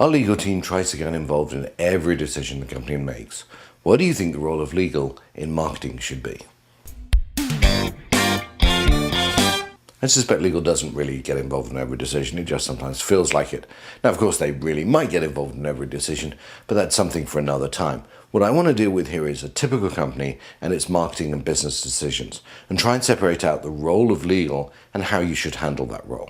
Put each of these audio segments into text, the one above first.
Our legal team tries to get involved in every decision the company makes. What do you think the role of legal in marketing should be? I suspect legal doesn't really get involved in every decision, it just sometimes feels like it. Now, of course, they really might get involved in every decision, but that's something for another time. What I want to deal with here is a typical company and its marketing and business decisions, and try and separate out the role of legal and how you should handle that role.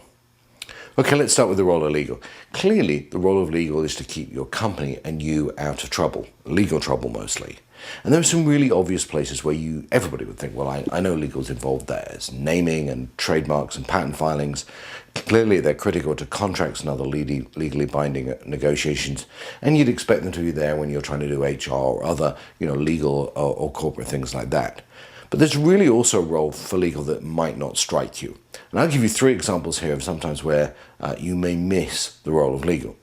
Okay, let's start with the role of legal. Clearly, the role of legal is to keep your company and you out of trouble, legal trouble mostly. And there are some really obvious places where everybody would think, well, I know legal's involved there. It's naming and trademarks and patent filings. Clearly, they're critical to contracts and other legally binding negotiations. And you'd expect them to be there when you're trying to do HR or other, legal or corporate things like that. But there's really also a role for legal that might not strike you. And I'll give you 3 examples here of sometimes where you may miss the role of legal.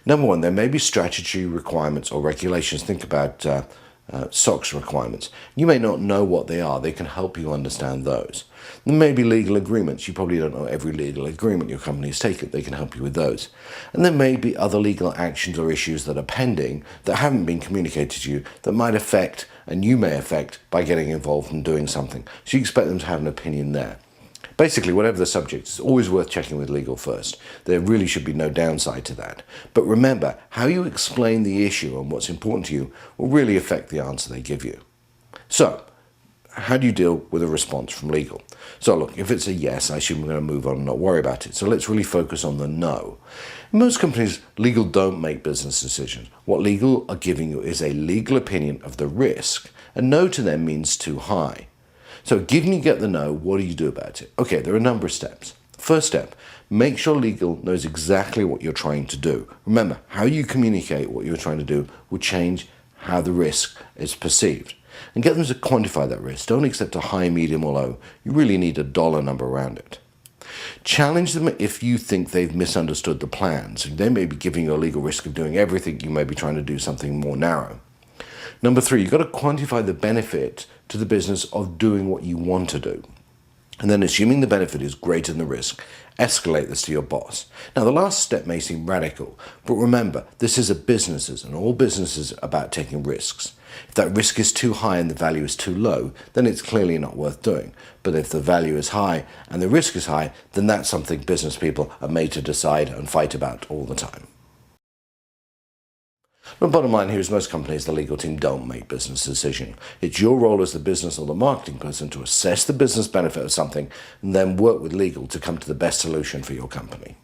Number 1, there may be statutory requirements or regulations. Think about SOX requirements. You may not know what they are. They can help you understand those. There may be legal agreements. You probably don't know every legal agreement your company has taken. They can help you with those. And there may be other legal actions or issues that are pending that haven't been communicated to you that might affect, and you may affect, by getting involved and doing something. So you expect them to have an opinion there. Basically, whatever the subject, it's always worth checking with legal first. There really should be no downside to that. But remember, how you explain the issue and what's important to you will really affect the answer they give you. So, how do you deal with a response from legal? So look, if it's a yes, I assume we're going to move on and not worry about it. So let's really focus on the no. In most companies, legal don't make business decisions. What legal are giving you is a legal opinion of the risk. A no to them means too high. So given you get the no, what do you do about it? Okay, there are a number of steps. First step, make sure legal knows exactly what you're trying to do. Remember, how you communicate what you're trying to do will change how the risk is perceived. And get them to quantify that risk. Don't accept a high, medium, or low. You really need a dollar number around it. Challenge them if you think they've misunderstood the plans. They may be giving you a legal risk of doing everything. You may be trying to do something more narrow. Number 3, you've got to quantify the benefit to the business of doing what you want to do. And then, assuming the benefit is greater than the risk, escalate this to your boss. Now, the last step may seem radical, but remember, this is a business, and all businesses are about taking risks. If that risk is too high and the value is too low, then it's clearly not worth doing. But if the value is high and the risk is high, then that's something business people are made to decide and fight about all the time. The bottom line here is most companies, the legal team don't make business decisions. It's your role as the business or the marketing person to assess the business benefit of something and then work with legal to come to the best solution for your company.